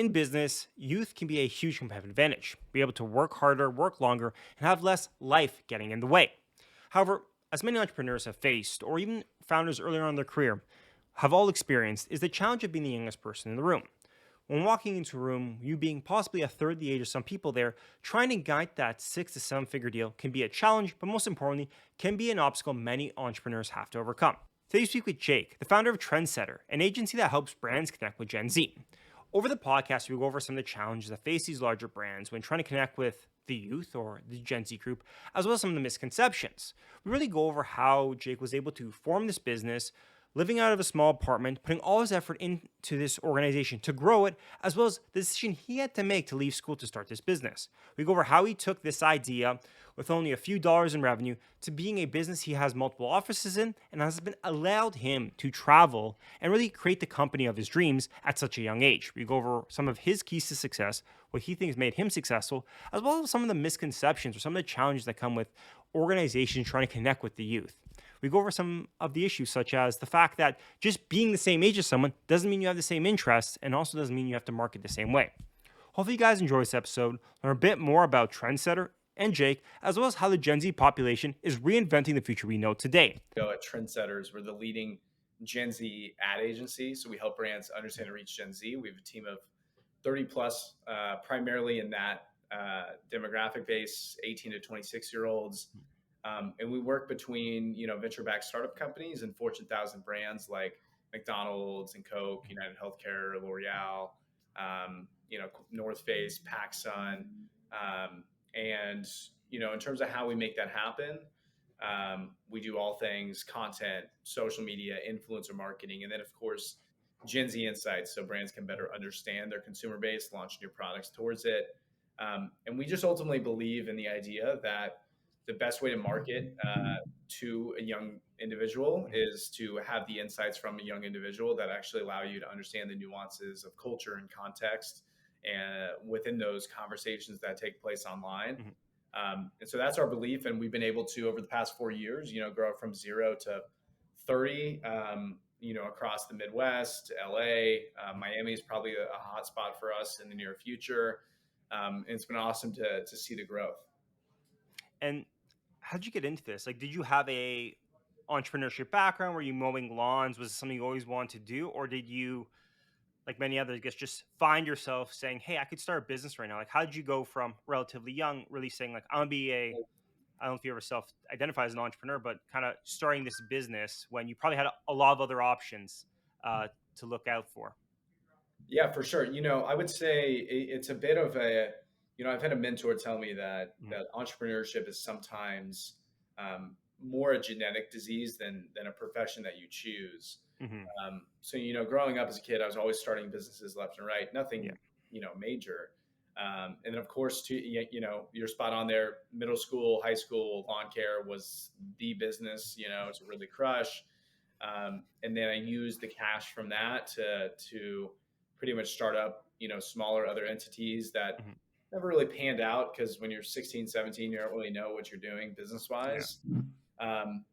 in business, youth can be a huge competitive advantage, be able to work harder, work longer, and have less life getting in the way. However, as many entrepreneurs have faced, or even founders earlier on in their career have all experienced, is the challenge of being the youngest person in the room. When walking into a room, you being possibly a third the age of some people there, trying to guide that 6 to 7 figure deal can be a challenge, but most importantly, can be an obstacle many entrepreneurs have to overcome. Today, you speak with Jake, the founder of Trndsttrs, an agency that helps brands connect with Gen Z. Over the podcast, we go over some of the challenges that face these larger brands when trying to connect with the youth or the Gen Z group, as well as some of the misconceptions. We really go over how Jake was able to form this business, living out of a small apartment, putting all his effort into this organization to grow it, as well as the decision he had to make to leave school to start this business. We go over how he took this idea with only a few dollars in revenue to being a business he has multiple offices in and has been allowed him to travel and really create the company of his dreams at such a young age. We go over some of his keys to success, what he thinks made him successful, as well as some of the misconceptions or some of the challenges that come with organizations trying to connect with the youth. We go over some of the issues, such as the fact that just being the same age as someone doesn't mean you have the same interests and also doesn't mean you have to market the same way. Hopefully, you guys enjoy this episode, learn a bit more about Trndsttrs and Jake, as well as how the Gen Z population is reinventing the future we know today. At Trndsttrs, we're the leading Gen Z ad agency. So we help brands understand and reach Gen Z. We have a team of 30 plus, primarily in that demographic base, 18 to 26 year olds. And we work between, venture-backed startup companies and Fortune 1000 brands like McDonald's and Coke, United Healthcare, L'Oreal, North Face, PacSun. And, in terms of how we make that happen, we do all things content, social media, influencer marketing, and then, of course, Gen Z insights so brands can better understand their consumer base, launch new products towards it. And we just ultimately believe in the idea that the best way to market to a young individual is to have the insights from a young individual that actually allow you to understand the nuances of culture and context and within those conversations that take place online. And so that's our belief. And we've been able to, over the past 4 years, grow from 0 to 30, across the Midwest, LA, Miami is probably a hot spot for us in the near future. And it's been awesome to see the growth. And how did you get into this? Like, did you have a entrepreneurship background? Were you mowing lawns? Was it something you always wanted to do? Or did you, like many others, I guess, just find yourself saying, hey, I could start a business right now? Like, how did you go from relatively young, really saying, like, I'm going to be I don't know if you ever self-identify as an entrepreneur, but kind of starting this business when you probably had a lot of other options to look out for? Yeah, for sure. I would say it's a bit of I've had a mentor tell me that Mhm. that entrepreneurship is sometimes more a genetic disease than a profession that you choose. Mhm. So, growing up as a kid, I was always starting businesses left and right, Yeah. nothing, major. And then of course, you're spot on there. Middle school, high school, lawn care was the business, to really crush. And then I used the cash from that to pretty much start up, smaller other entities that Mhm. never really panned out because when you're 16, 17, you don't really know what you're doing business Yeah. wise. And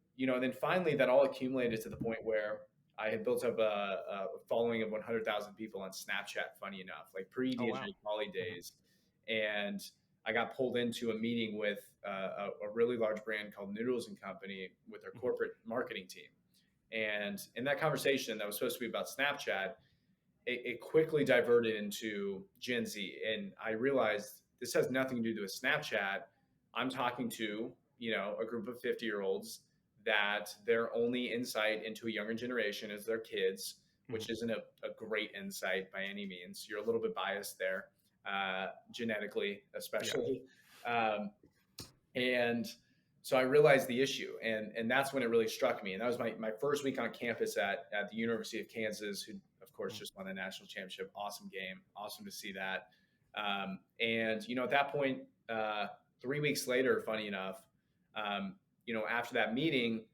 then finally that all accumulated to the point where I had built up a following of 100,000 people on Snapchat, funny enough, like pre Oh, wow. DJ Poly Mhm. days. And I got pulled into a meeting with a really large brand called Noodles and Company with their Mhm. corporate marketing team. And in that conversation that was supposed to be about Snapchat, it quickly diverted into Gen Z. And I realized this has nothing to do with Snapchat. I'm talking to, a group of 50-year-olds that their only insight into a younger generation is their kids, Mhm. which isn't a great insight by any means. You're a little bit biased there, genetically, Yeah. especially. Um, and so I realized the issue, and that's when it really struck me. And that was my first week on campus at the University of Kansas, who of course Mhm. just won the national championship. Awesome game, awesome to see that. And at that point, 3 weeks later, funny enough, um, after that meeting,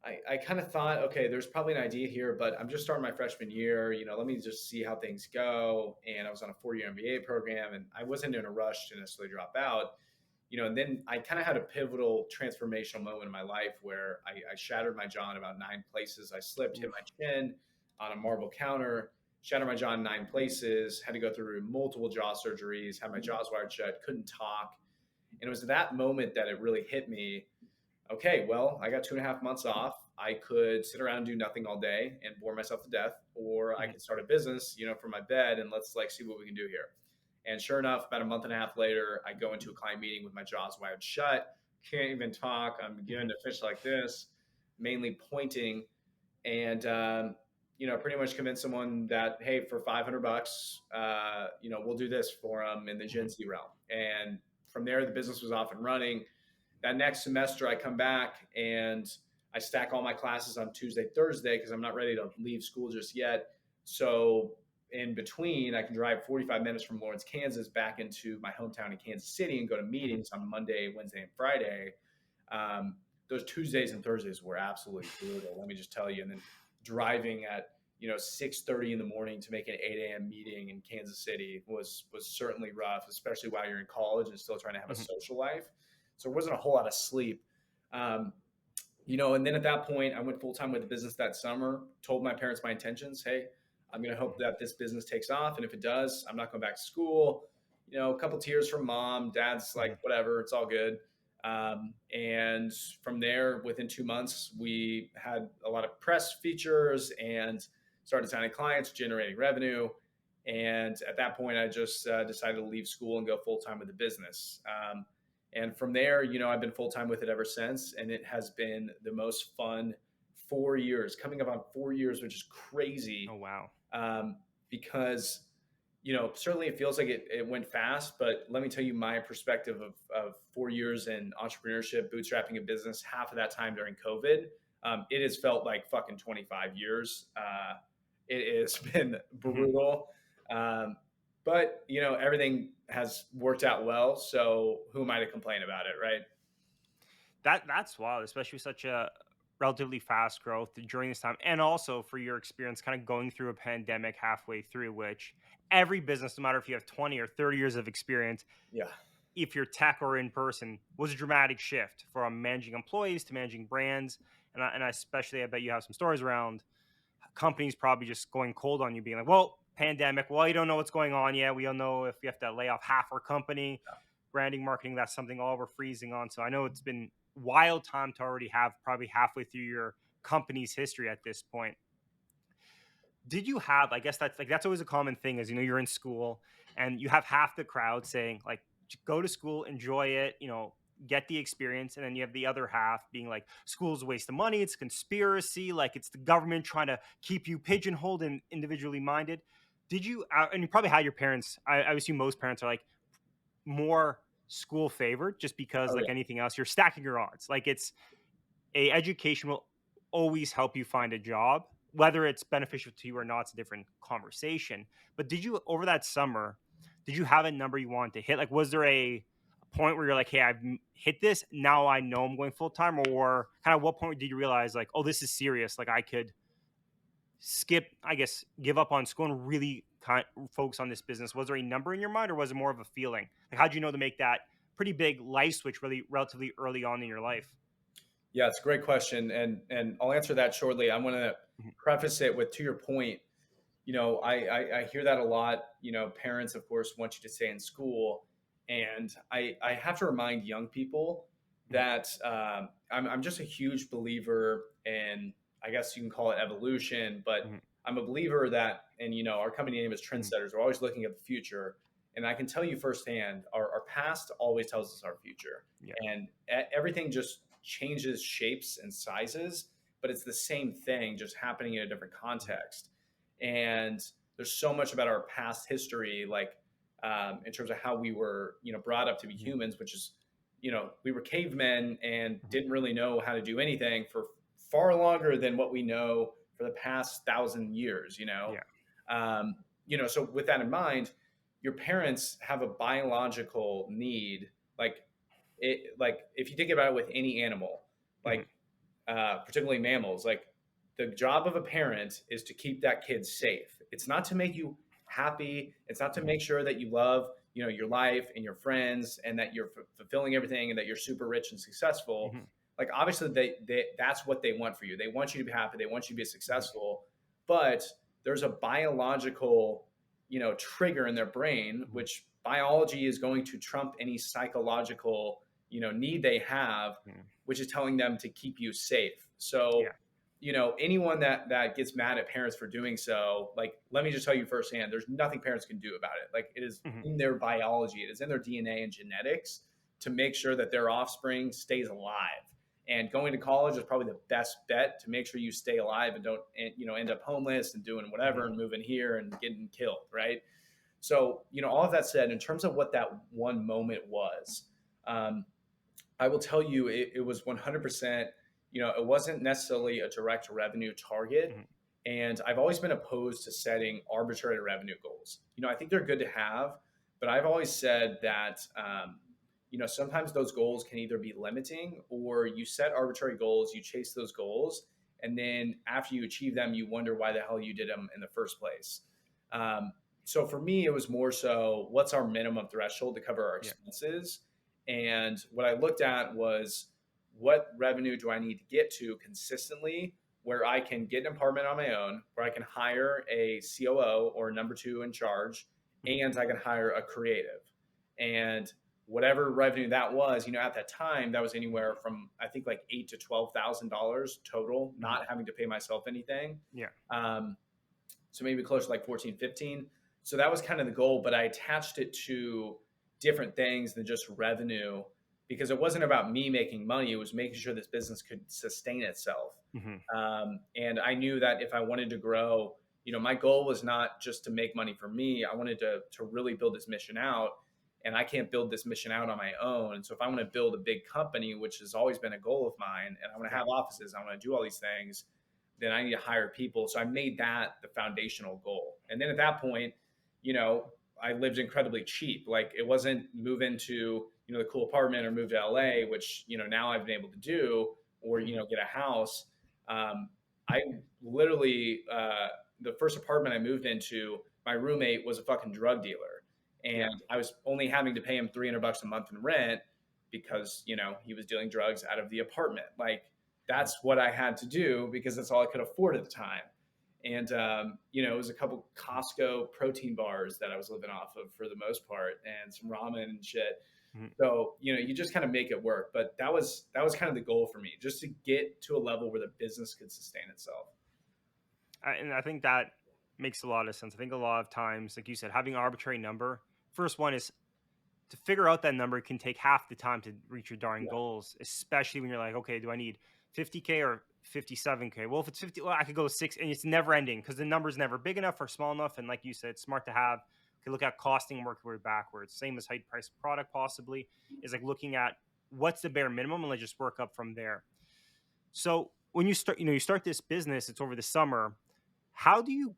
I kind of thought, okay, there's probably an idea here, but I'm just starting my freshman year. Let me just see how things go. And I was on a 4-year MBA program, and I wasn't in a rush to necessarily drop out. And then I kind of had a pivotal transformational moment in my life where I shattered my jaw in about 9 places. I slipped, hit Oof. my chin on a marble counter, shattered my jaw in 9 places, had to go through multiple jaw surgeries, had my jaws wired shut, couldn't talk. And it was that moment that it really hit me. Okay, well, I got 2.5 months off. I could sit around and do nothing all day and bore myself to death, or I Mhm. could start a business, from my bed, and let's like see what we can do here. And sure enough, about a month and a half later, I go into a client meeting with my jaws wired shut, can't even talk. I'm beginning Mhm. to fish like this, mainly pointing, and pretty much convince someone that hey, for $500, we'll do this for them in the Gen Mhm. Z realm. And from there, the business was off and running. That next semester, I come back and I stack all my classes on Tuesday, Thursday because I'm not ready to leave school just yet. So in between, I can drive 45 minutes from Lawrence, Kansas, back into my hometown in Kansas City and go to Mhm. meetings on Monday, Wednesday, and Friday. Um, those Tuesdays and Thursdays were absolutely brutal. Let me just tell you. And then driving at 6:30 in the morning to make an 8 a.m. meeting in Kansas City was certainly rough, especially while you're in college and still trying to have a Mhm. social life. So there wasn't a whole lot of sleep. Um, and then at that point, I went full time with the business that summer. Told my parents my intentions. Hey, I'm going to hope that this business takes off, and if it does, I'm not going back to school. A couple tears from mom. Dad's like, Mhm. whatever, it's all good. And from there, within 2 months, we had a lot of press features and started signing clients, generating revenue. And at that point, I just decided to leave school and go full time with the business. And from there, I've been full time with it ever since. And it has been the most fun 4 years, coming up on 4 years, which is Oh crazy, wow. um, because, certainly it feels like it went fast. But let me tell you my perspective of 4 years in entrepreneurship, bootstrapping a business, half of that time during COVID. It has felt like fucking 25 years. It has been Mhm. brutal. Um, but everything has worked out well, so who am I to complain about it, right? That's wild, especially with such a relatively fast growth during this time, and also for your experience, kind of going through a pandemic halfway through, which every business, no matter if you have 20 or 30 years of experience, Yeah. if you're tech or in person, was a dramatic shift from managing employees to managing brands. And I especially, I bet you have some stories around companies probably just going cold on you, being like, well, pandemic, well, you don't know what's going on yet. We don't know if we have to lay off half our company. Branding, marketing, that's something all we're freezing on. So I know it's been wild time to already have probably halfway through your company's history at this point. Did you have, I guess that's always a common thing, is you're in school and you have half the crowd saying like, go to school, enjoy it, get the experience, and then you have the other half being like, school's a waste of money, it's conspiracy, like it's the government trying to keep you pigeonholed and individually minded. Did you and you probably had your parents, I assume most parents are like more school favored, just because Oh like yeah. anything else, you're stacking your odds. Like it's a education will always help you find a job, whether it's beneficial to you or not. It's a different conversation. But did you, over that summer, did you have a number you wanted to hit? Like, was there a point where you're like, hey, hit this, now I know I'm going full time? Or kind of what point did you realize like, oh, this is serious, like I could skip, I guess, give up on school and really focus on this business? Was there a number in your mind, or was it more of a feeling? Like, how'd you know to make that pretty big life switch really relatively early on in your life? Yeah, it's a great question, and I'll answer that shortly. I'm going to Mhm. preface it with, to your point, I hear that a lot. Parents, of course, want you to stay in school, and I have to remind young people Mhm. that I'm just a huge believer in, I guess you can call it evolution, but Mhm. I'm a believer that, and our company name is Mhm. Trndsttrs. We're always looking at the future, and I can tell you firsthand, our past always tells us our future, Yeah. and everything just changes shapes and sizes, but it's the same thing, just happening in a different Mhm. context. And there's so much about our past history, like in terms of how we were, brought up to be Mhm. humans, which is, we were cavemen and Mhm. didn't really know how to do anything for far longer than what we know for the past 1,000 years. Yeah. So with that in mind, your parents have a biological need, like if you think about it with any animal, Mhm. like particularly mammals, like the job of a parent is to keep that kid safe. It's not to make you happy. It's not to Mhm. make sure that you love, your life and your friends, and that you're fulfilling everything, and that you're super rich and successful. Mhm. Like obviously, they that's what they want for you. They want you to be happy. They want you to be Mhm. successful. But there's a biological, trigger in their brain, Mhm. which biology is going to trump any psychological, need they have, Mhm. which is telling them to keep you safe. Yeah. So, anyone that gets mad at parents for doing so, like, let me just tell you firsthand, there's nothing parents can do about it. Like, it is Mhm. in their biology, it is in their DNA and genetics to make sure that their offspring stays alive. And going to college is probably the best bet to make sure you stay alive and don't, end up homeless and doing whatever Mhm. and moving here and getting killed, right? So, all of that said, in terms of what that one moment was, um, I will tell you it was 100%. It wasn't necessarily a direct revenue target. Mhm. And I've always been opposed to setting arbitrary revenue goals. I think they're good to have, but I've always said that, sometimes those goals can either be limiting, or you set arbitrary goals, you chase those goals, and then after you achieve them, you wonder why the hell you did them in the first place. Um, so for me, it was more so, what's our minimum threshold to cover our Yeah. expenses? And what I looked at was, what revenue do I need to get to consistently where I can get an apartment on my own, where I can hire a COO or a number two in charge, Mhm. and I can hire a creative. And whatever revenue that was, at that time, that was Mhm. anywhere from, I think, like $8,000 to $12,000 total, Mhm. not having to pay myself anything. Yeah. Um, so maybe close to like 14, 15. So that was kind of the goal, but I attached it to different things than just revenue, because it wasn't about me making money. It was making sure this business could sustain itself. Mhm. And I knew that if I wanted to grow, my goal was not just to make money for me. I wanted to really build this mission out, and I can't build this mission out on my own. And so if I want to build a big company, which has always been a goal of mine, and I want to Yeah. have offices, I want to do all these things, then I need to hire people. So I made that the foundational goal. And then at that point, you know, I lived incredibly cheap. Like, it wasn't move into, the cool apartment or move to LA, which, now I've been able to do, or, Mhm. get a house. I literally, the first apartment I moved into, my roommate was a fucking drug dealer. Yeah. And I was only having to pay him $300 a month in rent because, he was dealing drugs out of the apartment. Like, Mhm. that's what I had to do because that's all I could afford at the time. And, it was a couple Mhm. Costco protein bars that I was living off of for the most part, and some ramen and shit. Mhm. So, you just kind of make it work. But that was kind of the goal for me, just to get to a level where the business could sustain itself. And I think that makes a lot of sense. I think a lot of times, like you said, having an arbitrary number. First one is to figure out that number can take half the time to reach your darn Yeah. goals, especially when you're like, okay, do I need 50K or 57K? Well, if it's 50, well, I could go six, and it's never ending because the number's never big enough or small enough. And like you said, it's smart to have. You can look at costing and work your way backwards. Same as height, price, product, possibly is like looking at what's the bare minimum and let's just work up from there. So when you start, you start this business, it's over the summer. How do you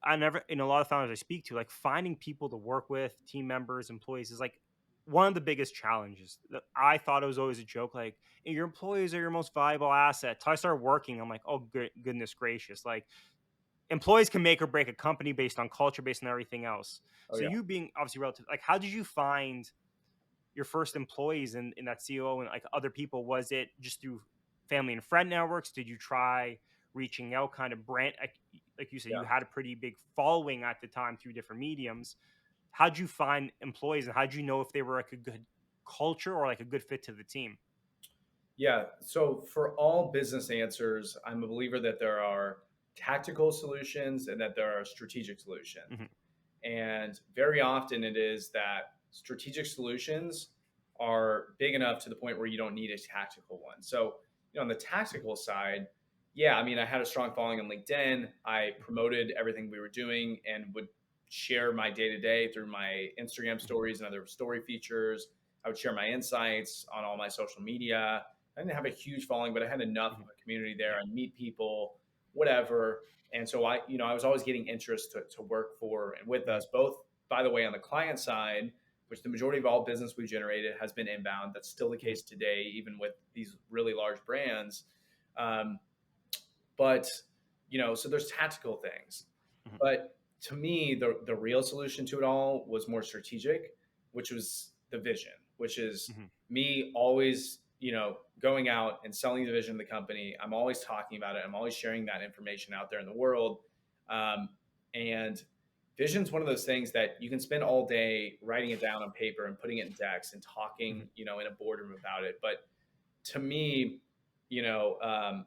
I never in a lot of founders I speak to, like finding people to work with, team members, employees is like one of the biggest challenges. That I thought it was always a joke, like "Hey, your employees are your most valuable asset." Till I started working, I'm like, oh goodness gracious, like employees can make or break a company based on culture, based on everything else. Oh So yeah. you being obviously relative, like how did you find your first employees in that COO and like other people? Was it just through family and friend networks? Did you try reaching out, kind of brand? Like you said, you Yeah. had a pretty big following at the time through different mediums. How'd you find employees, and how'd you know if they were like a good culture or like a good fit to the team? Yeah. So for all business answers, I'm a believer that there are tactical solutions and that there are strategic solutions. Hmm. And very often it is that strategic solutions are big enough to the point where you don't need a tactical one. So, on the tactical side, yeah, I mean, I had a strong following on LinkedIn. I promoted everything we were doing and would share my day to day through my Instagram Hmm. stories and other story features. I would share my insights on all my social media. I didn't have a huge following, but I had enough Hmm. of a community there. Yeah. I meet people, whatever. And so I was always getting interest to work for and with Hmm. us, both, by the way, on the client side, which the majority of all business we generated has been inbound. That's still the Hmm. case today, even with these really large brands. Um, but, so there's tactical things. Hmm. But to me, the real solution to it all was more strategic, which was the vision, which is Hmm. me always, going out and selling the vision of the company. I'm always talking about it. I'm always sharing that information out there in the world. And vision's one of those things that you can spend all day writing it down on paper and putting it in decks and talking, Mhm. in a boardroom about it. But to me, you know,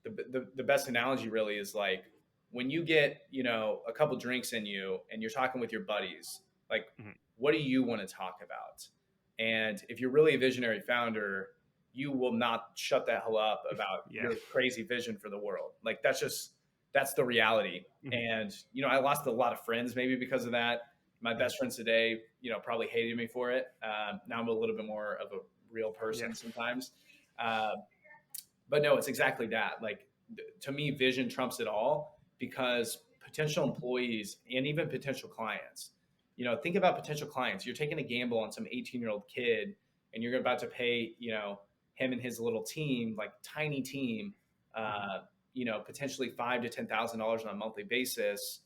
the best analogy really is like when you get, a couple drinks in you and you're talking with your buddies, like, Mhm. what do you want to talk about? And if you're really a visionary founder, you will not shut the hell up about Yeah. your crazy vision for the world. Like that's the reality. Mhm. And, I lost a lot of friends maybe because of that. My Mhm. best friends today, probably hated me for it. Now I'm a little bit more of a real Yeah. person sometimes. Uh, but no, it's exactly that. Like to me, vision trumps it all because potential employees and even potential clients, think about potential clients. You're taking a gamble on some 18-year-old kid and you're about to pay, him and his little team, like tiny team, Mhm. potentially $5,000 to $10,000 on a monthly basis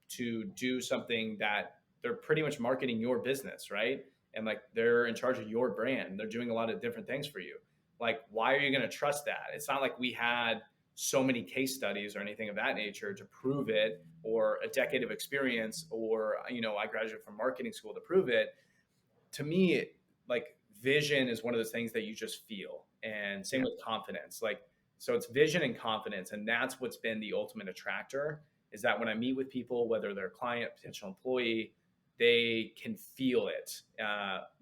to do something that they're pretty much marketing your business, right? And like they're in charge of your brand. They're doing a lot of different things for you. Like, why are you going to trust that? It's not like we had so many case studies or anything of that nature to prove it, or a decade of experience, or, I graduated from marketing school to prove it. To me, like vision is one of those things that you just feel. And same Yeah. with confidence. Like, so it's vision and confidence. And that's what's been the ultimate attractor is that when I meet with people, whether they're a client, potential employee, they can feel it,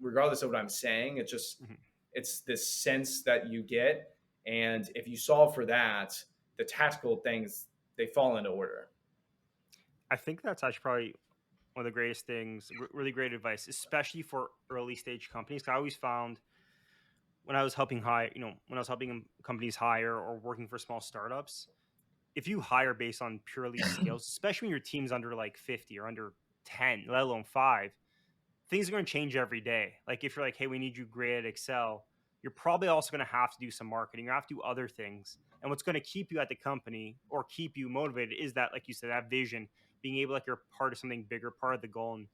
regardless of what I'm saying. Mhm. It's this sense that you get. And if you solve for that, the tactical things, they fall into order. I think that's actually probably one of the greatest things, really great advice, especially for early stage companies. 'Cause I always found when I was helping hire, when I was helping companies hire or working for small startups, if you hire based on purely skills, especially when your team's under like 50 or under 10, let alone five, things are going to change every day. Like if you're like, hey, we need you great at Excel, you're probably also going to have to do some marketing. You have to do other things. And what's going to keep you at the company or keep you motivated is that, like you said, that vision, being able, like you're part of something bigger, part of the goal. And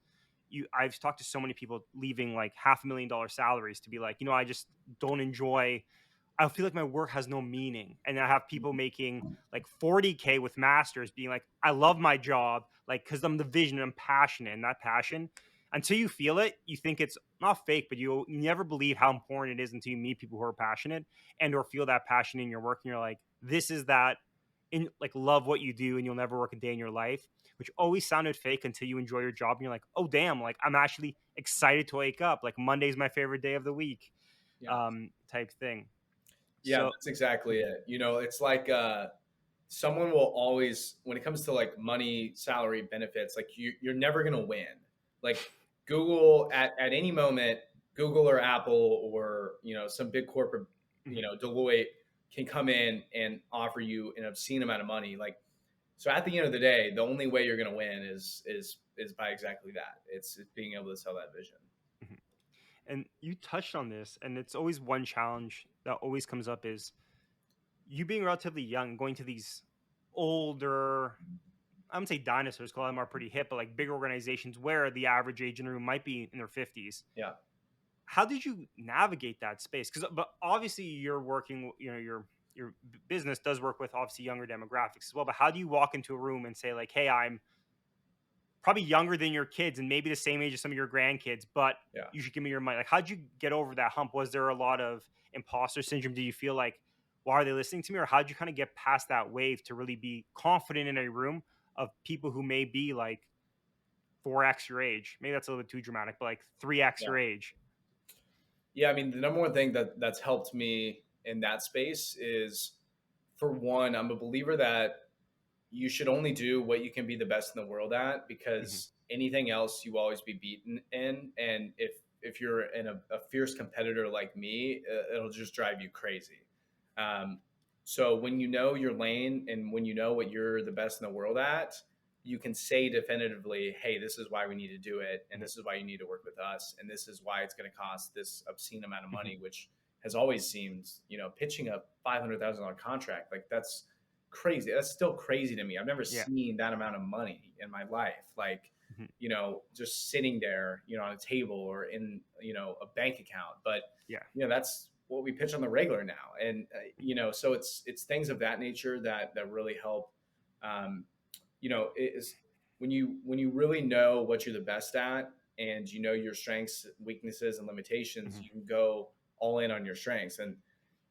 I've talked to so many people leaving like $500,000 salaries to be like, I just don't enjoy. I feel like my work has no meaning. And I have people making like 40K with masters being like, I love my job, like, because I'm the vision and I'm passionate. And that passion, until you feel it, you think it's not fake, but you never believe how important it is until you meet people who are passionate and or feel that passion in your work. And you're like, this is that, in like, love what you do and you'll never work a day in your life, which always sounded fake until you enjoy your job and you're like, oh damn, like I'm actually excited to wake up. Like Monday's my favorite day of the week, Yeah. type thing. Yeah, So that's exactly mhm, it. It's like someone will always, when it comes to like money, salary, benefits, like you're never gonna win. Like Google at any moment, Google or Apple or some big corporate, mhm. Deloitte can come in and offer you an obscene amount of money. Like so, at the end of the day, the only way you're gonna win is by exactly that. It's being able to sell that vision. Mhm. And you touched on this, and it's always one challenge that always comes up is you being relatively young, going to these older, I wouldn't say dinosaurs, call them are pretty hip, but like big organizations where the average age in the room might be in their 50s. Yeah. How did you navigate that space? Because, but obviously, you're working, your business does work with obviously younger demographics as well. But how do you walk into a room and say like, "Hey, I'm probably younger than your kids and maybe the same age as some of your grandkids, but Yeah. you should give me your money." Like, how'd you get over that hump? Was there a lot of imposter syndrome? Do you feel like, why are they listening to me? Or how'd you kind of get past that wave to really be confident in a room of people who may be like 4x your age? Maybe that's a little bit too dramatic, but like 3x Yeah. your age. Yeah, I mean, the number one thing that's helped me in that space is, for one, I'm a believer that you should only do what you can be the best in the world at, Hmm. because anything else you will always be beaten in. And if you're in a fierce competitor like me, it'll just drive you crazy. Um, so when you know your lane and when you know what you're the best in the world at, you can say definitively, hey, this is why we need to do it, and Hmm. this is why you need to work with us, and this is why it's going to cost this obscene amount of Hmm. money, which has always seemed, pitching a $500,000 contract, like that's crazy. That's still crazy to me. I've never Yeah. seen that amount of money in my life. Like, Hmm. just sitting there, on a table or in, a bank account. But, Yeah. that's what we pitch on the regular now. And, so it's things of that nature that really help, um, is when you really know what you're the best at, and you know your strengths, weaknesses, and limitations, Hmm. you can go all in on your strengths. And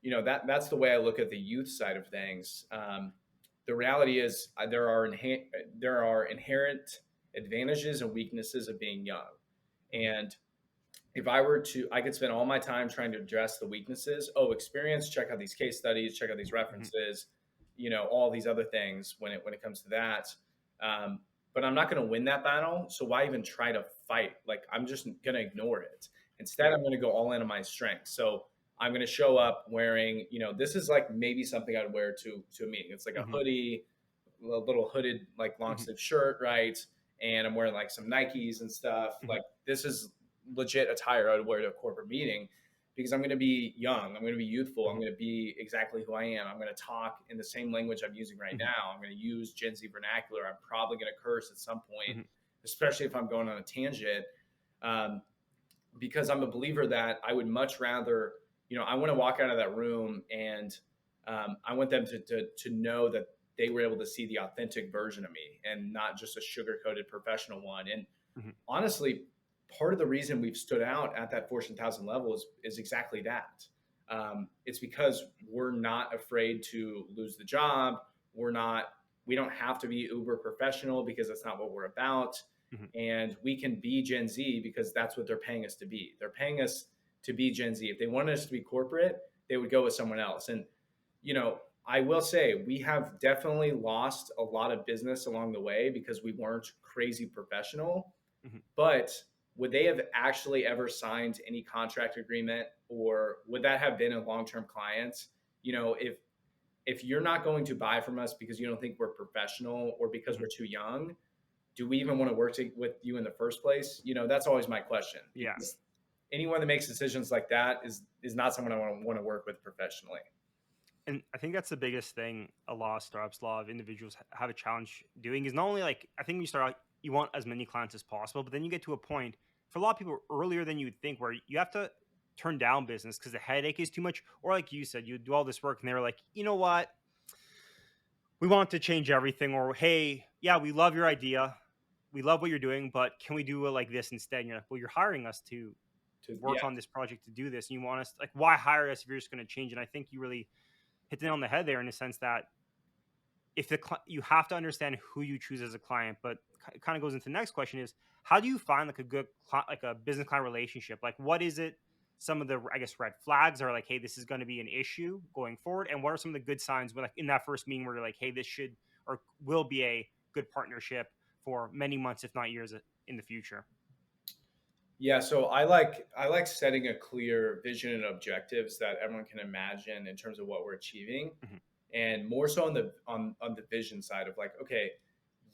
that's the way I look at the youth side of things. The reality is, there are inherent advantages and weaknesses of being young. Hmm. And if I were to, I could spend all my time trying to address the weaknesses. Oh, experience, check out these case studies, check out these Hmm. references, all these other things when it comes to that. Um, but I'm not going to win that battle. So why even try to fight? Like, I'm just going to ignore it. Instead, Yeah. I'm going to go all in on my strengths. So I'm going to show up wearing, this is like maybe something I'd wear to a meeting. It's like a Hmm. hoodie, a little hooded, like long Hmm. sleeve shirt, right? And I'm wearing like some Nikes and stuff. Hmm. Like, this is legit attire I would wear to a corporate meeting, because I'm going to be young. I'm going to be youthful. I'm Hmm. going to be exactly who I am. I'm going to talk in the same language I'm using right Hmm. now. I'm going to use Gen Z vernacular. I'm probably going to curse at some point, Hmm. especially if I'm going on a tangent, um, because I'm a believer that I would much rather, I want to walk out of that room, and I want them to know that they were able to see the authentic version of me and not just a sugar coated professional one. And Hmm. honestly, part of the reason we've stood out at that Fortune 1000 level is exactly that. It's because we're not afraid to lose the job. We're not. We don't have to be uber professional, because that's not what we're about. Hmm. And we can be Gen Z because that's what they're paying us to be. They're paying us to be Gen Z. If they wanted us to be corporate, they would go with someone else. And I will say we have definitely lost a lot of business along the way because we weren't crazy professional. Hmm. But would they have actually ever signed any contract agreement, or would that have been a long-term client? If you're not going to buy from us because you don't think we're professional, or because Hmm. we're too young, do we even want to work with you in the first place? That's always my question, Yeah. because anyone that makes decisions like that is not someone I want to work with professionally. And I think that's the biggest thing a lot of startups, a lot of individuals have a challenge doing is not only like, I think when you start out, you want as many clients as possible, but then you get to a point for a lot of people earlier than you would think where you have to turn down business because the headache is too much. Or like you said, you do all this work and they're like, you know what? We want to change everything. Or, hey, yeah, we love your idea. We love what you're doing, but can we do it like this instead? And you're like, well, you're hiring us to Yeah. work on this project to do this. And you want us, like, why hire us if you're just going to change? And I think you really hit it on the head there in the sense that if you have to understand who you choose as a client, but it kind of goes into the next question is how do you find like a good like a business client relationship? Like what is it? Some of the I guess red flags are like, hey, this is going to be an issue going forward, and what are some of the good signs when like in that first meeting where you're like, hey, this should or will be a good partnership for many months, if not years in the future. Yeah, so I like setting a clear vision and objectives that everyone can imagine in terms of what we're achieving, Hmm. and more so on the vision side of like, okay,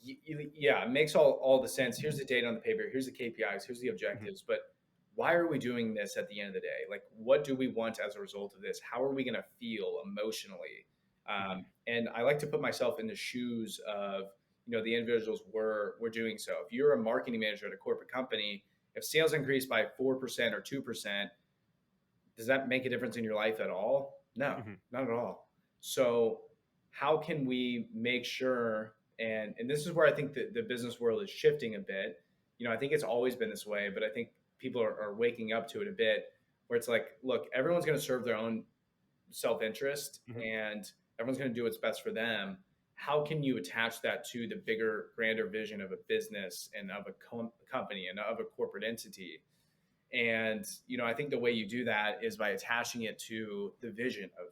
yeah, it makes all the sense. Here's the data on the paper. Here's the KPIs. Here's the Hmm. objectives. But why are we doing this at the end of the day? Like, what do we want as a result of this? How are we going to feel emotionally? Hmm. And I like to put myself in the shoes of the individuals we're doing so. If you're a marketing manager at a corporate company, if sales increase by 4% or 2%, does that make a difference in your life at all? No, Hmm. not at all. So how can we make sure, and this is where I think the business world is shifting a bit. I think it's always been this way, but I think people are waking up to it a bit, where it's like, look, everyone's going to serve their own self-interest, Hmm. and everyone's going to do what's best for them. How can you attach that to the bigger, grander vision of a business and of a company and of a corporate entity? And I think the way you do that is by attaching it to the vision of,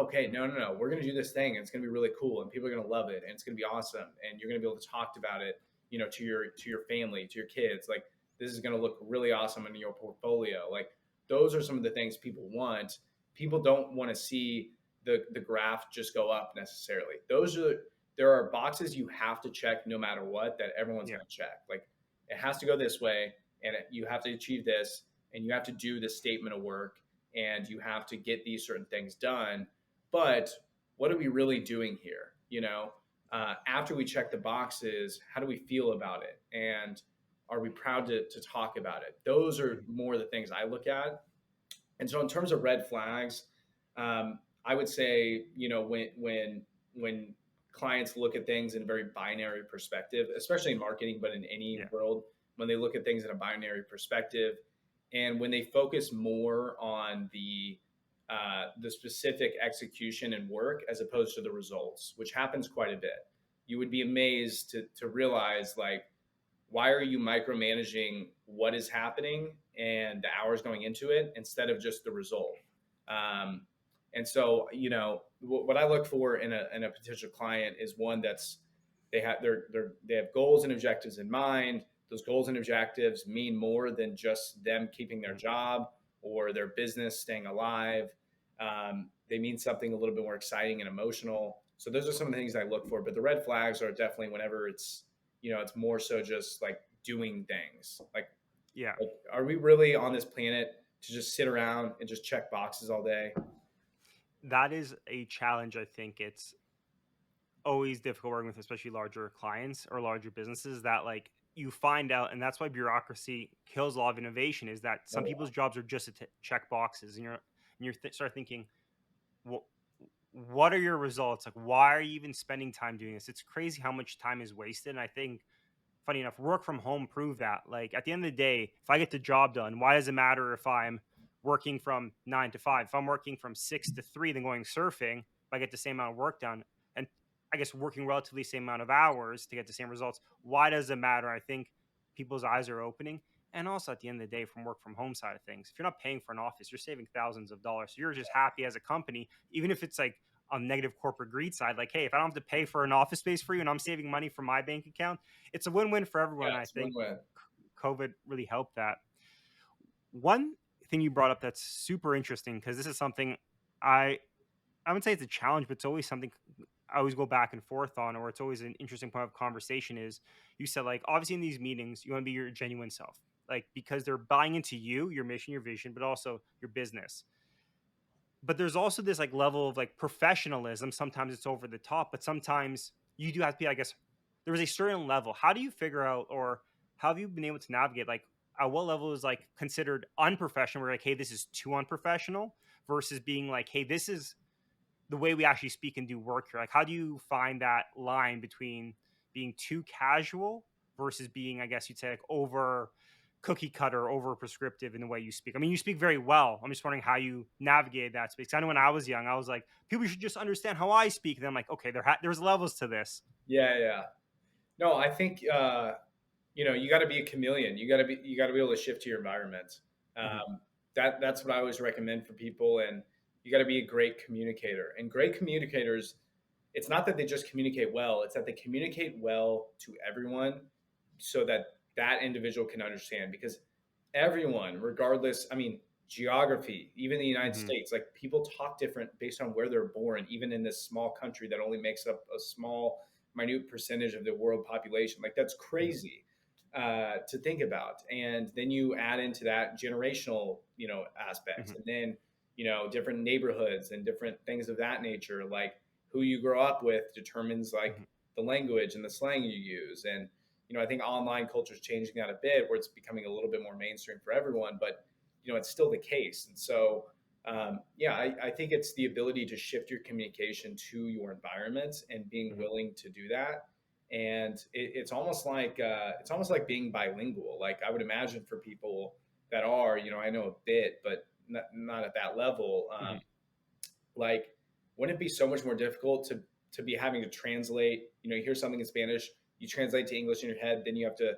okay, Hmm. no, we're going to do this thing, and it's going to be really cool, and people are going to love it, and it's going to be awesome, and you're going to be able to talk about it, to your family, to your kids. Like, this is going to look really awesome in your portfolio. Like, those are some of the things people want. People don't want to see the graph just go up necessarily. There are boxes you have to check no matter what, that everyone's Yeah. going to check. Like, it has to go this way, and you have to achieve this, and you have to do this statement of work, and you have to get these certain things done. But what are we really doing here? After we check the boxes, how do we feel about it? And are we proud to talk about it? Those are Hmm. more the things I look at. And so in terms of red flags, I would say, when clients look at things in a very binary perspective, especially in marketing, but in any Yeah. world, when they look at things in a binary perspective, and when they focus more on the specific execution and work as opposed to the results, which happens quite a bit. You would be amazed to realize, like, why are you micromanaging what is happening and the hours going into it instead of just the result? Um, and so, what I look for in a potential client is one that's they have goals and objectives in mind. Those goals and objectives mean more than just them keeping their job or their business staying alive. They mean something a little bit more exciting and emotional. So those are some of the things I look for. But the red flags are definitely whenever it's more so just like doing things. Yeah. Like, are we really on this planet to just sit around and just check boxes all day? That is a challenge. I think it's always difficult working with especially larger clients or larger businesses that like you find out, and that's why bureaucracy kills a lot of innovation, is that some Oh, people's jobs are just to check boxes, and start thinking, well, what are your results? Like, why are you even spending time doing this? It's crazy how much time is wasted. And I think, funny enough, work from home proved that. Like, at the end of the day, if I get the job done, why does it matter if I'm working from 9 to 5? If I'm working from 6 to 3, then going surfing, if I get the same amount of work done, and I guess working relatively same amount of hours to get the same results, why does it matter? I think people's eyes are opening. And also, at the end of the day, from work from home side of things, if you're not paying for an office, you're saving thousands of dollars. So you're just happy as a company, even if it's like on negative corporate greed side, like, hey, if I don't have to pay for an office space for you and I'm saving money from my bank account, it's a win-win for everyone. yeah, And I it's think win-win. COVID really helped that. One thing you brought up that's super interesting, because this is something I I would say it's a challenge, but it's always something I always go back and forth on, or it's always an interesting point of conversation. Is you said, like, obviously in these meetings you want to be your genuine self, like, because they're buying into you, your mission, your vision, but also your business. But there's also this like level of like professionalism. Sometimes it's over the top, but sometimes you do have to be, I guess, there is a certain level. How do you figure out, or how have you been able to navigate, like, at what level is like considered unprofessional, where like, hey, this is too unprofessional, versus being like, hey, this is the way we actually speak and do work here? Like, how do you find that line between being too casual versus being, I guess you'd say, like, over cookie cutter, over prescriptive in the way you speak? I mean, you speak very well. I'm just wondering how you navigated that space. 'Cause I know when I was young, I was like, people should just understand how I speak. And then I'm like, okay, there's levels to this. Yeah, yeah. No, I think you got to be a chameleon. You got to be able to shift to your environment. Hmm. That's what I always recommend for people. And you got to be a great communicator. And great communicators, it's not that they just communicate well; it's that they communicate well to everyone, so that that individual can understand. Because everyone, regardless, I mean, geography, even in the United Hmm. States, like, people talk different based on where they're born, even in this small country that only makes up a small, minute percentage of the world population. Like, that's Hmm. crazy to think about. And then you add into that generational, aspects, Hmm. and then, different neighborhoods and different things of that nature. Like, who you grow up with determines, like, Hmm. the language and the slang you use. And I think online culture is changing that a bit, where it's becoming a little bit more mainstream for everyone, but it's still the case. And so, yeah, I think it's the ability to shift your communication to your environment and being Hmm. willing to do that. And it's almost like being bilingual. Like, I would imagine for people that are, I know a bit, but not at that level. Hmm. Like, wouldn't it be so much more difficult to be having to translate? You hear something in Spanish, you translate to English in your head, then you have to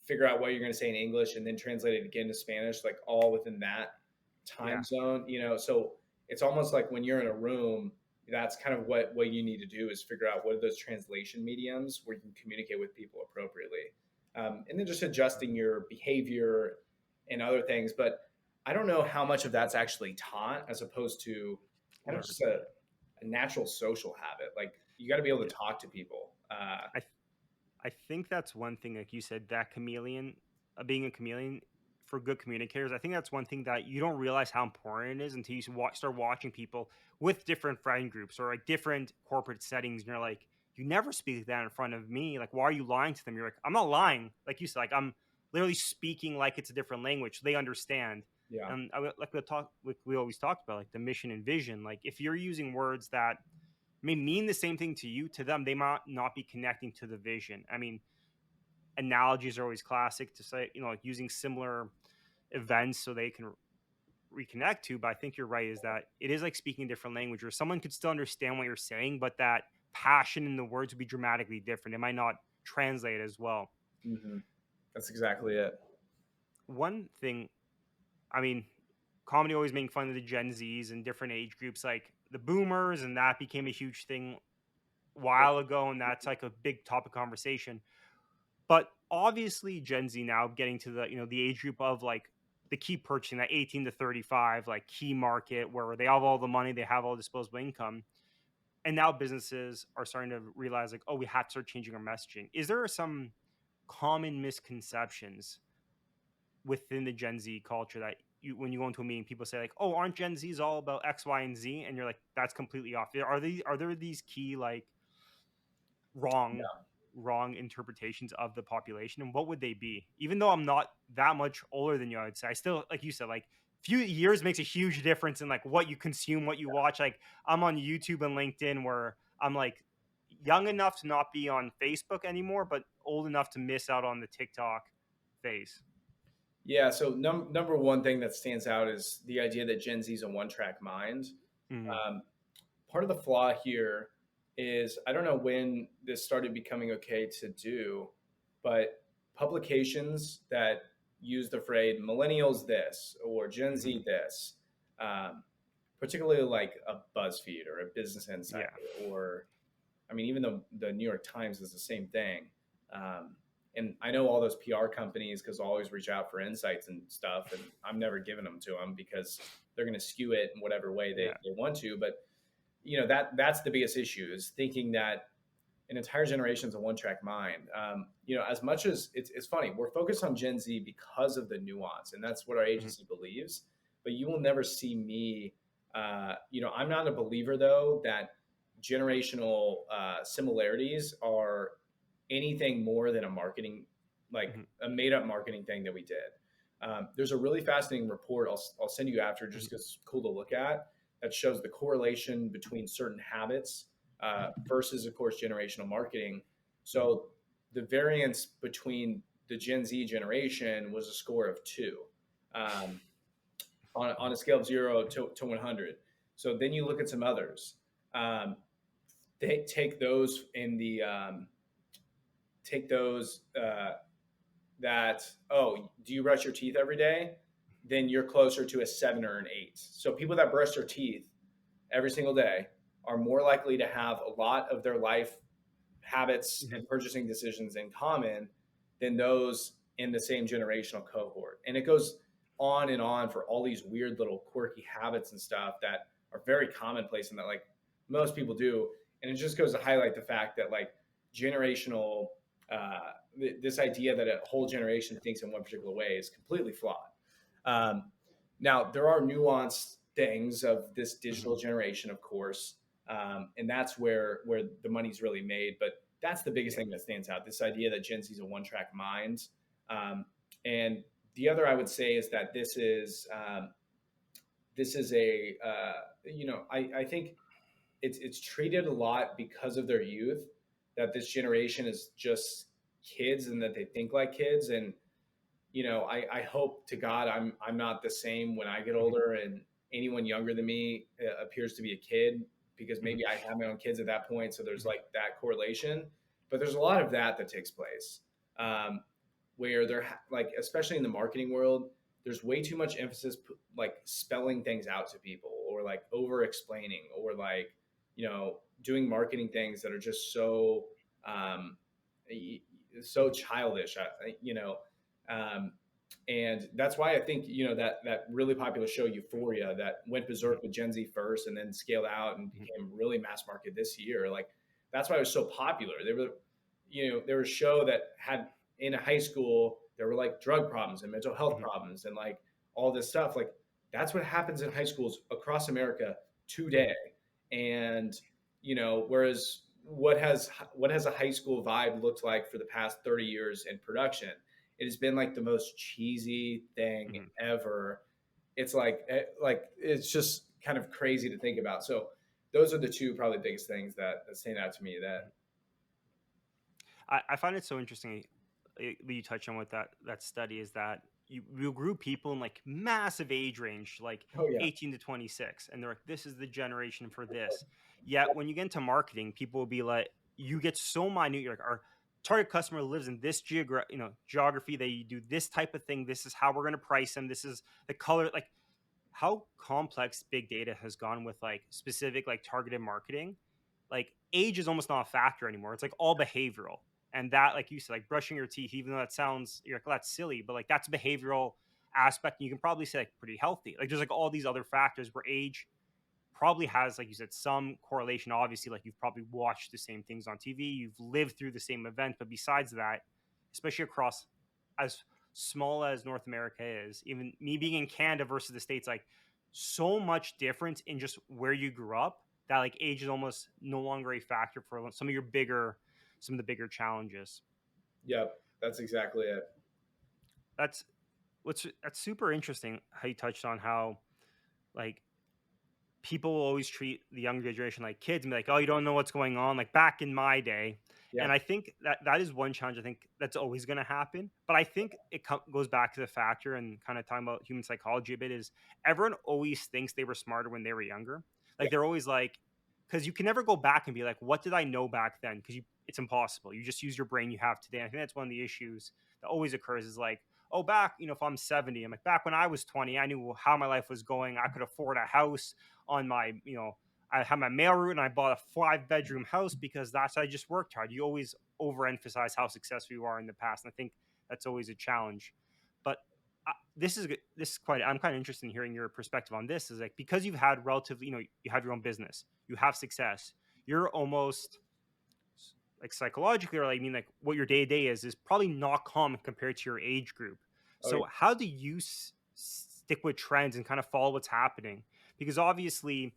figure out what you're going to say in English and then translate it again to Spanish, like, all within that time Yeah. zone. So it's almost like when you're in a room, that's kind of what you need to do, is figure out what are those translation mediums where you can communicate with people appropriately, and then just adjusting your behavior and other things. But I don't know how much of that's actually taught as opposed to kind of just 100%. a natural social habit. Like, you got to be able Yeah. to talk to people. I I think that's one thing, like you said, that chameleon, being a chameleon for good communicators. I think that's one thing that you don't realize how important it is until you start watching people with different friend groups or like different corporate settings. And you're like, you never speak like that in front of me. Like, why are you lying to them? You're like, I'm not lying. Like you said, like, I'm literally speaking like it's a different language. So they understand. Yeah. And like we always talked about, like the mission and vision. Like, if you're using words that may mean the same thing to you. To them, they might not be connecting to the vision. I mean, analogies are always classic to say, like using similar events so they can reconnect to. But I think you're right, is that it is like speaking a different language, where someone could still understand what you're saying, but that passion in the words would be dramatically different. It might not translate as well. Hmm. That's exactly it. One thing, I mean, comedy always making fun of the Gen Zs and different age groups, like the boomers, and that became a huge thing a while ago, and that's like a big topic of conversation. But obviously, Gen Z now getting to the the age group of like the key purchasing, that 18 to 35, like key market where they have all the money, they have all disposable income. And now businesses are starting to realize like, oh, we have to start changing our messaging. Is there some common misconceptions within the Gen Z culture that when you go into a meeting, people say like, oh, aren't Gen Zs all about X, Y, and Z? And you're like, that's completely off. Are there these key like wrong Yeah. wrong interpretations of the population, and what would they be? Even though I'm not that much older than you, I'd say I still, like you said, like few years makes a huge difference in like what you consume, what you watch. Like I'm on YouTube and LinkedIn, where I'm like young enough to not be on Facebook anymore, but old enough to miss out on the TikTok phase. Yeah. So number one thing that stands out is the idea that Gen Z is a one track mind. Hmm. Um, Part of the flaw here is I don't know when this started becoming okay to do, but publications that use the phrase millennials this or Gen Hmm. Z this, um, particularly like a BuzzFeed or a Business Insider, Yeah. or I mean, even the New York Times is the same thing. Um, and I know all those PR companies because I always reach out for insights and stuff, and I'm never giving them to them because they're going to skew it in whatever way Yeah. they want to. But that's the biggest issue, is thinking that an entire generation is a one track mind. As much as it's funny, we're focused on Gen Z because of the nuance, and that's what our Hmm. agency believes. But you will never see me. I'm not a believer though that generational similarities are anything more than a marketing, like Hmm. a made up marketing thing that we did. There's a really fascinating report I'll send you after, just Hmm. because it's cool to look at, that shows the correlation between certain habits versus, of course, generational marketing. So the variance between the Gen Z generation was a score of 2 um, on a scale of 0 to 100. So then you look at some others. Um, they take those that, oh, do you brush your teeth every day? Then you're closer to a 7 or an 8. So people that brush their teeth every single day are more likely to have a lot of their life habits Hmm. and purchasing decisions in common than those in the same generational cohort. And it goes on and on for all these weird little quirky habits and stuff that are very commonplace and that like most people do. And it just goes to highlight the fact that like generational, this idea that a whole generation thinks in one particular way is completely flawed. Um, Now, there are nuanced things of this Hmm. digital generation, of course, and that's where the money's really made. But that's the biggest Yeah. thing that stands out: this idea that Gen Z is a one track mind. And the other I would say is that this is I think it's treated a lot because of their youth, that this generation is just kids and that they think like kids. And I hope to God I'm not the same when I get Hmm. older and anyone younger than me appears to be a kid, because Hmm. maybe I have my own kids at that point. So there's Hmm. like that correlation, but there's a lot of that takes place, where like, especially in the marketing world, there's way too much emphasis like spelling things out to people, or like over explaining, or like doing marketing things that are just um, so childish. Um, and that's why I think that really popular show Euphoria, that went berserk with Gen Z first and then scaled out and Hmm. became really mass market this year. Like that's why it was so popular. There was a show that had, in a high school, there were like drug problems and mental health Hmm. problems and like all this stuff. Like that's what happens in high schools across America Hmm. today. And whereas what has a high school vibe looked like for the past 30 years in production, it has been like the most cheesy thing Hmm. ever. It's like it's just kind of crazy to think about. So those are the two probably biggest things that stand out to me. That I find it so interesting that you touch on with that study is that you grew people in like massive age range, like oh yeah, 18 to 26, and they're like, this is the generation for this. Yet when you get into marketing, people will be like, you get so minute. You're like, our target customer lives in this geography. They do this type of thing. This is how we're going to price them. This is the color. Like how complex big data has gone with like specific like targeted marketing. Like age is almost not a factor anymore. It's like all behavioral. And that, like you said, like brushing your teeth, even though that sounds you're like, "Oh, that's silly, but like that's a behavioral aspect. And you can probably say like pretty healthy. Like there's like all these other factors where age probably has, like you said, some correlation. Obviously, like you've probably watched the same things on TV, you've lived through the same event. But besides that, especially across as small as North America is, even me being in Canada versus the States, like so much difference in just where you grew up that like age is almost no longer a factor for some of the bigger challenges. yep, that's exactly it. That's that's super interesting how you touched on how like people will always treat the younger generation like kids and be like, "Oh, you don't know what's going on." Like back in my day, Yeah, and I think that is one challenge. I think that's always going to happen. But I think it goes back to the factor and kind of talking about human psychology a bit. Is everyone always thinks they were smarter when they were younger? yeah, Like they're always like, because you can never go back and be like, "What did I know back then?" Because it's impossible. You just use your brain you have today. And I think that's one of the issues that always occurs. Is like, oh, back, if I'm 70, I'm like, back when I was 20, I knew how my life was going. I could afford a house on my, I had my mail route and I bought a 5 bedroom house because that's I just worked hard. You always overemphasize how successful you are in the past, and I think that's always a challenge. But this is quite. I'm kind of interested in hearing your perspective on this. Is like because you've had relatively, you have your own business, you have success. You're almost like psychologically, or like, I mean, like what your day to day is probably not common compared to your age group. oh yeah, So how do you stick with trends and kind of follow what's happening? Because obviously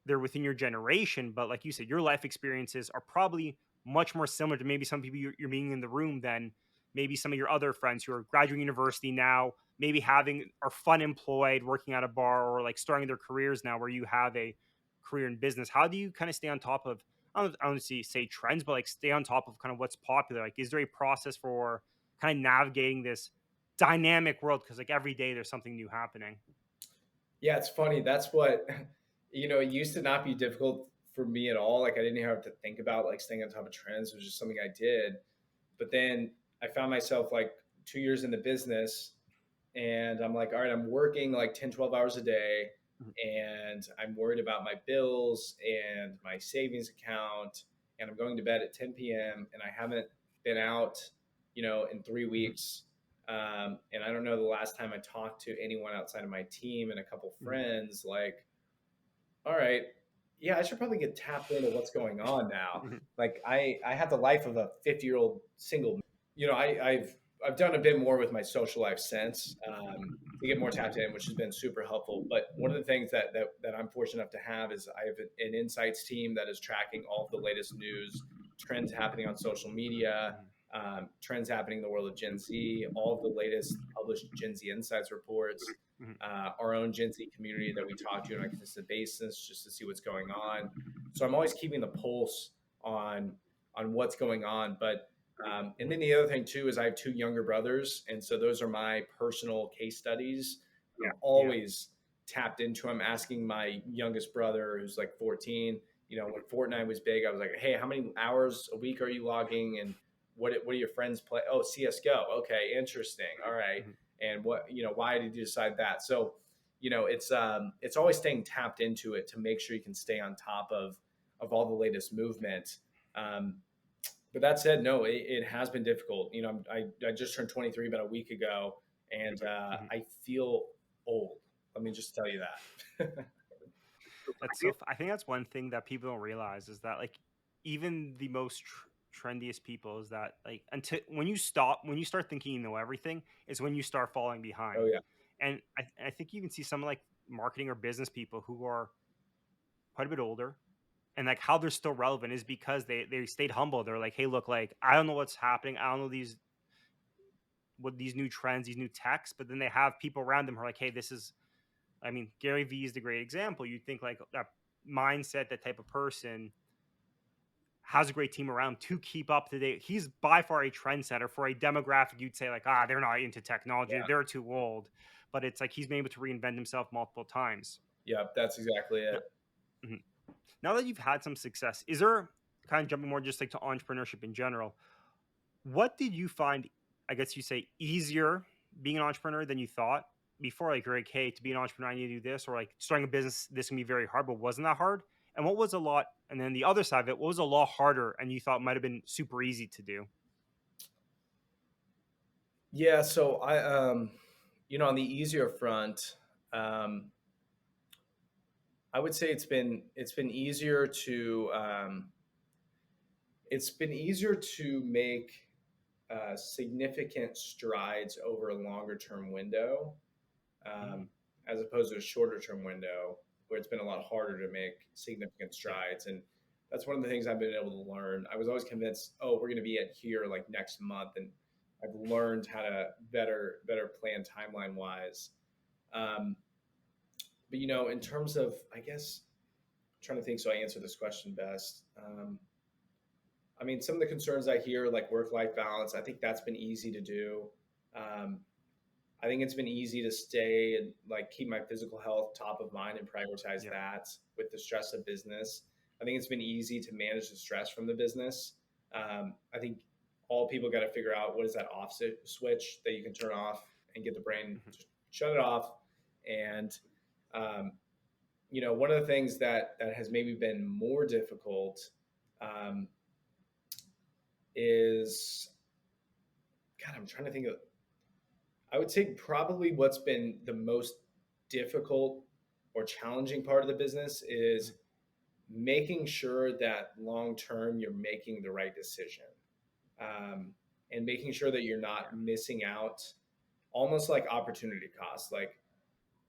they're within your generation, but like you said, your life experiences are probably much more similar to maybe some people you're meeting in the room than maybe some of your other friends who are graduating university now, maybe having are fun employed, working at a bar, or like starting their careers now where you have a career in business. How do you kind of stay on top of I don't say trends, but like stay on top of kind of what's popular? Like, is there a process for kind of navigating this dynamic world? Because like every day there's something new happening. yeah. It's funny. That's what It used to not be difficult for me at all. Like I didn't have to think about like staying on top of trends. It was just something I did. But then I found myself like 2 years in the business, and I'm like, all right, I'm working like 10, 12 hours a day, Mhm, and I'm worried about my bills and my savings account, and I'm going to bed at 10 p.m. and I haven't been out, in three mhm, weeks. And I don't know the last time I talked to anyone outside of my team and a couple mhm, friends. Like, all right, yeah, I should probably get tapped into what's going on now. mhm, Like, I have the life of a 50-year-old single. I've done a bit more with my social life since, to get more tapped in, which has been super helpful. But one of the things that I'm fortunate enough to have is I have an insights team that is tracking all of the latest news, trends happening on social media, mhm, trends happening in the world of Gen Z, all of the latest published Gen Z insights reports, mhm, our own Gen Z community that we talk to on a consistent basis just to see what's going on. So I'm always keeping the pulse on what's going on. But and then the other thing too is I have two younger brothers, and so those are my personal case studies. I'm yeah. always tapped into. I'm asking my youngest brother, who's like 14. When Fortnite was big, I was like, "Hey, how many hours a week are you logging?" And what do your friends play? Oh, CS:GO. Okay, interesting. All right. Mhm, And why did you decide that? So, it's always staying tapped into it to make sure you can stay on top of all the latest movement. Um, but that said, no, it has been difficult. I just turned 23 about a week ago, and mhm. I feel old. Let me just tell you that. I think that's one thing that people don't realize is that like even the most trendiest people is that like until when you start thinking you know everything is when you start falling Oh behind. yeah, And I think you can see some like marketing or business people who are quite a bit older and like how they're still relevant is because they stayed humble. They're like, hey, look, like I don't know what's happening. I don't know these new trends, these new techs, but then they have people around them who are like, hey, this is I mean, Gary Vee is the great example. You'd think like that mindset, that type of person has a great team around to keep up to date. He's by far a trendsetter for a demographic. You'd say like, they're not into technology, Yeah. they're too old. But it's like he's been able to reinvent himself multiple times. Yeah, that's exactly Now, it. mhm. Now that you've had some success, is there, kind of jumping more just like to entrepreneurship in general, what did you find, I guess you say, easier being an entrepreneur than you thought before? Like, you're like, hey, to be an entrepreneur, I need to do this, or like starting a business, this can be very hard, but wasn't that hard? And what was a lot, and then the other side of it, what was a lot harder and you thought might have been super easy to do? Yeah, so on the easier front, um, I would say it's been easier to make significant strides over a longer term window, Mm, um, as opposed to a shorter term window where it's been a lot harder to make significant yeah. strides. And that's one of the things I've been able to learn. I was always convinced, oh, we're going to be at here like next month, and I've learned how to better plan timeline wise. Um, but in terms of, I guess, trying to think so I answer this question best. I mean, some of the concerns I hear, like work life balance, I think that's been easy to do. Um, I think it's been easy to stay and like keep my physical health top of mind and prioritize Yeah. that with the stress of business. I think it's been easy to manage the stress from the business. I think all people got to figure out what is that off switch that you can turn off and get the brain Mhm. to shut it off. And um, one of the things that has maybe been more difficult um, is, God, I'm trying to think of. I would say probably what's been the most difficult or challenging part of the business Mhm. is making sure that long term you're making the right decision, and making sure that you're Yeah. not missing out, almost like opportunity cost. Like,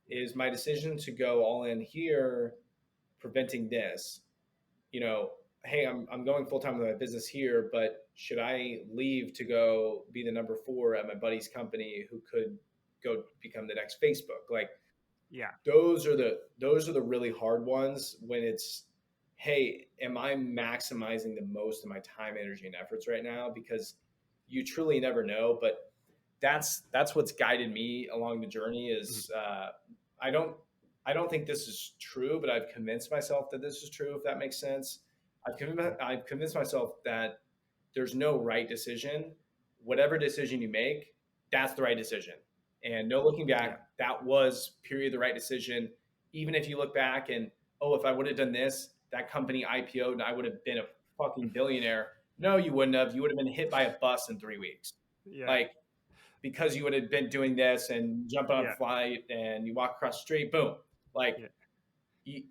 Yeah. is my decision to go all in here preventing this? Hey, I'm going full time with my business here, but should I leave to go be the number four at my buddy's company who could go become the next Facebook? Like, Yeah. those are the really hard ones when it's, hey, am I maximizing the most of my time, energy, and efforts right now? Because you truly never know. But that's what's guided me along the journey. Mhm. Is I don't I don't think this is true, but I've convinced myself that this is true. If that makes sense, Mhm. I've convinced myself that there's no right decision. Whatever decision you make, that's the right decision. And no looking Yeah. back, that was period the right decision. Even if you look back and, oh, if I would have done this, that company IPO'd and I would have been a fucking billionaire. No, you wouldn't have. You would have been hit by a bus in 3 weeks. Yeah. Like, because you would have been doing this and jump on a Yeah. flight and you walk across the street, boom. Like, Yeah. you,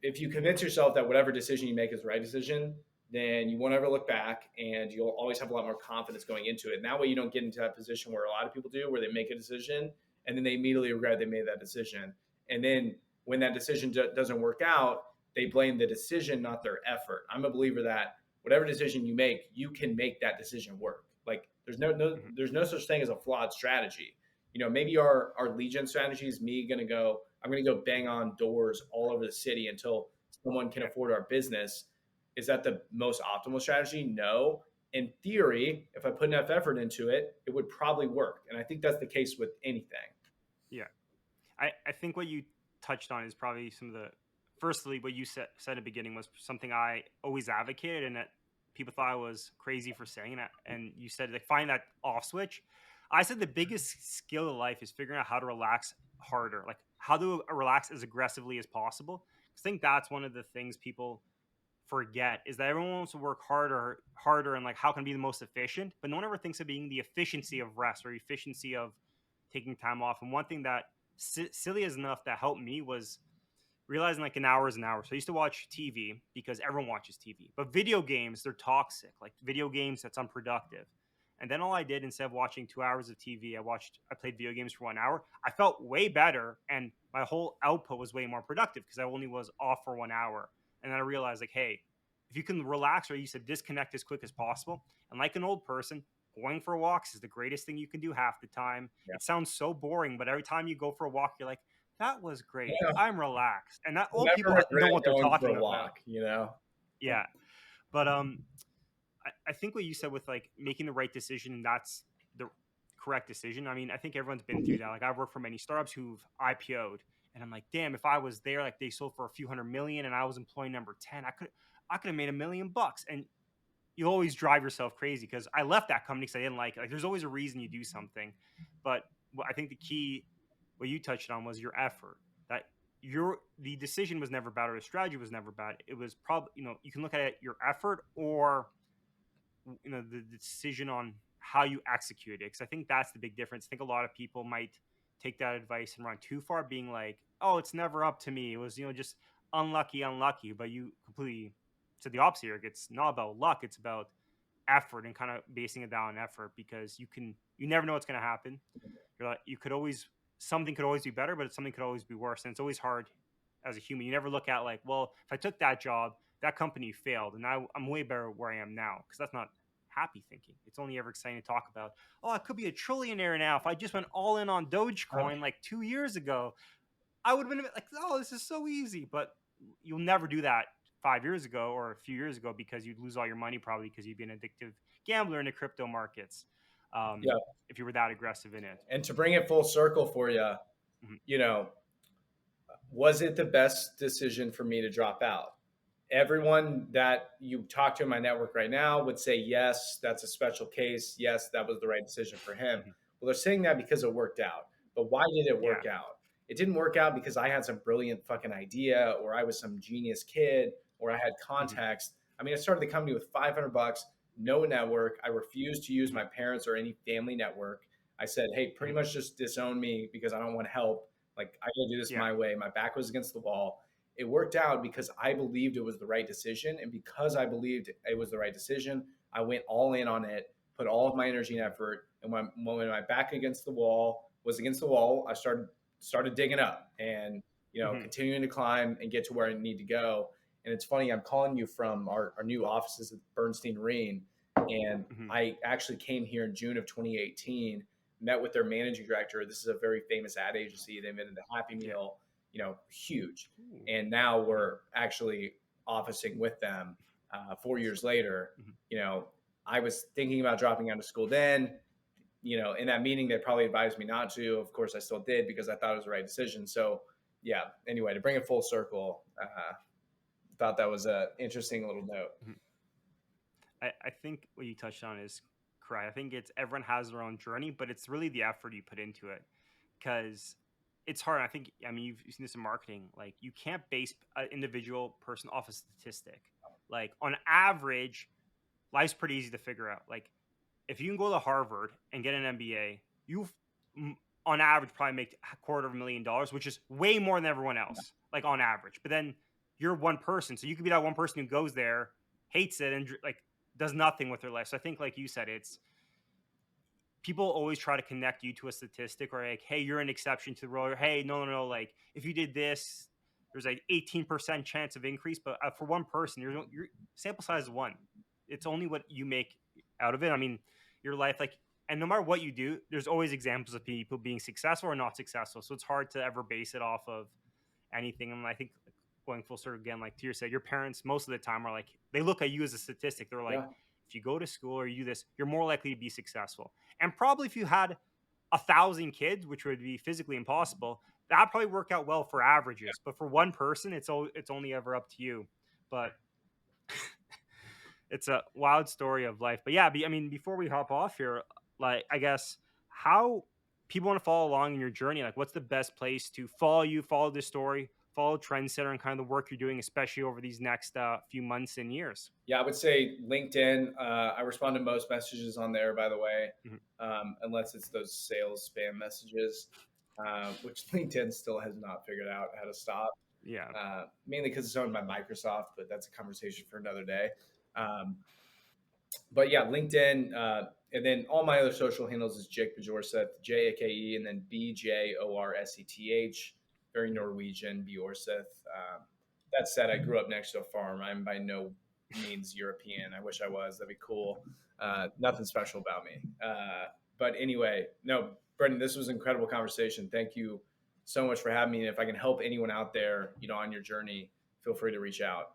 if you convince yourself that whatever decision you make is the right decision, then you won't ever look back and you'll always have a lot more confidence going into it. And that way you don't get into that position where a lot of people do, where they make a decision and then they immediately regret they made that decision. And then when that decision doesn't work out, they blame the decision, not their effort. I'm a believer that whatever decision you make, you can make that decision work. Like, Mhm. there's no such thing as a flawed strategy. Maybe our lead gen strategy is me going to go, I'm going to go bang on doors all over the city until someone can Yeah. afford our business. Is that the most optimal strategy? No. In theory, if I put enough effort into it, it would probably work. And I think that's the case with anything. Yeah. I think what you touched on is probably some of the, firstly, what you said at the beginning was something I always advocated and that people thought I was crazy for saying that. And you said like find that off switch. I said the biggest skill of life is figuring out how to relax harder, like how to relax as aggressively as possible. 'Cause I think that's one of the things people forget is that everyone wants to work harder, and like how can I be the most efficient, but no one ever thinks of being the efficiency of rest or efficiency of taking time off. And one thing that silly as enough that helped me was realizing like an hour is an hour. So I used to watch TV because everyone watches TV, but video games, they're toxic. Like video games, that's unproductive. And then all I did, instead of watching 2 hours of TV, I played video games for 1 hour. I felt way better, and my whole output was way more productive because I only was off for 1 hour. And then I realized, like, hey, if you can relax or you said disconnect as quick as possible, and like an old person, going for walks is the greatest thing you can do half the time. Yeah. It sounds so boring, but every time you go for a walk, you're like, that was great. Yeah, I'm relaxed, and that I'll all never people know regret what they're going for talking a about. walk, you know? Yeah, but I think what you said with like making the right decision, and that's the correct decision. I mean, I think everyone's been through that. Like I've worked for many startups who've IPO'd, and I'm like, damn, if I was there, like they sold for a few hundred million, and I was employee number 10, I could have made $1 million. And you always drive yourself crazy because I left that company because I didn't like it. Like there's always a reason you do something, but what I think the key, what you touched on, was your effort. That the decision was never bad or the strategy was never bad. It was probably, you can look at it your effort or the decision on how you execute it, because I think that's the big difference. I think a lot of people might take that advice and run too far, being like, oh, it's never up to me, it was just unlucky, but you completely said the opposite here. It's not about luck, it's about effort, and kind of basing it down on effort, because you never know what's going to happen. You're like, you could always, something could always be better, but something could always be worse, and it's always hard as a human. You never look at like, well, if I took that job, that company failed, and I'm way better where I am now, because that's not happy thinking. It's only ever exciting to talk about, oh, I could be a trillionaire now if I just went all in on Dogecoin like 2 years ago. I would have been like, oh, this is so easy. But you'll never do that 5 years ago or a few years ago, because you'd lose all your money probably, because you'd be an addictive gambler in the crypto markets, Yeah. if you were that aggressive in it. And to bring it full circle for you, Mhm, you know, was it the best decision for me to drop out? Everyone that you talk to in my network right now would say, yes, that's a special case. Yes, that was the right decision for him. mhm. Well, they're saying that because it worked out. But why did it Yeah. work out? It didn't work out because I had some brilliant fucking idea or I was some genius kid or I had Mhm, context. I mean, I started the company with $500, no network. I refused to use mhm, my parents or any family network. I said, hey, pretty mhm. much just disown me because I don't want help. Like, I gotta do this Yeah. my way. My back was against the wall. It worked out because I believed it was the right decision. And because I believed it was the right decision, I went all in on it, put all of my energy and Mhm, effort. And when my back against the wall was against the wall, I started digging up and mhm. continuing to climb and get to where I need to go. And it's funny, I'm calling you from our new offices at Bernstein Marine. And Mhm. I actually came here in June of 2018, met with their managing director. This is a very famous ad agency. They invented the Happy Yeah. Meal, huge. Ooh. And now Mhm, we're actually officing with them 4 years later. mhm, You know, I was thinking about dropping out of school then. In that meeting, they probably advised me not to. Of course, I still did because I thought it was the right decision. So, yeah. Anyway, to bring it full circle, thought that was a interesting little note. mhm. I think what you touched on is correct. I think it's everyone has their own journey, but it's really the effort you put into it, because it's hard. I think, I mean, you've seen this in marketing. Like, you can't base an individual person off a statistic. Like, on average, life's pretty easy to figure out. Like, if you can go to Harvard and get an MBA, on average probably make $250,000, which is way more than everyone else, like on average. But then you're one person, so you could be that one person who goes there, hates it, and like does nothing with their life. So I think, like you said, it's people always try to connect you to a statistic, or like, hey, you're an exception to the rule, or hey, no, like if you did this, there's like 18% chance of increase. But for one person, your sample size is one. It's only what you make out of it. I mean, your life, like, and no matter what you do, there's always examples of people being successful or not successful. So it's hard to ever base it off of anything. And I think, like, going full circle again, like Tia said, your parents most of the time are like, they look at you as a statistic. They're like, Yeah. if you go to school or you do this, you're more likely to be successful. And probably if you had 1,000 kids, which would be physically impossible, that probably work out well for averages. But for one person, it's only ever up to you. But it's a wild story of life. But yeah, I mean, before we hop off here, like, I guess, how people want to follow along in your journey, like what's the best place to follow you, follow this story, follow Trendsetter, and kind of the work you're doing, especially over these next few months and years? Yeah, I would say LinkedIn. I respond to most messages on there, by the way, Mhm. unless it's those sales spam messages, which LinkedIn still has not figured out how to stop. Yeah. Mainly because it's owned by Microsoft, but that's a conversation for another day. Um, but yeah, LinkedIn, and then all my other social handles is Jake Bjorseth, Jake, and then Bjorseth. Very Mhm. Norwegian, Bjorseth. That said, I grew up next to a farm. I'm by no means European. I wish I was. That'd be cool. Nothing special about me. But anyway, no, Brendan, this was an incredible conversation. Thank you so much for having me. And if I can help anyone out there, on your journey, feel free to reach out.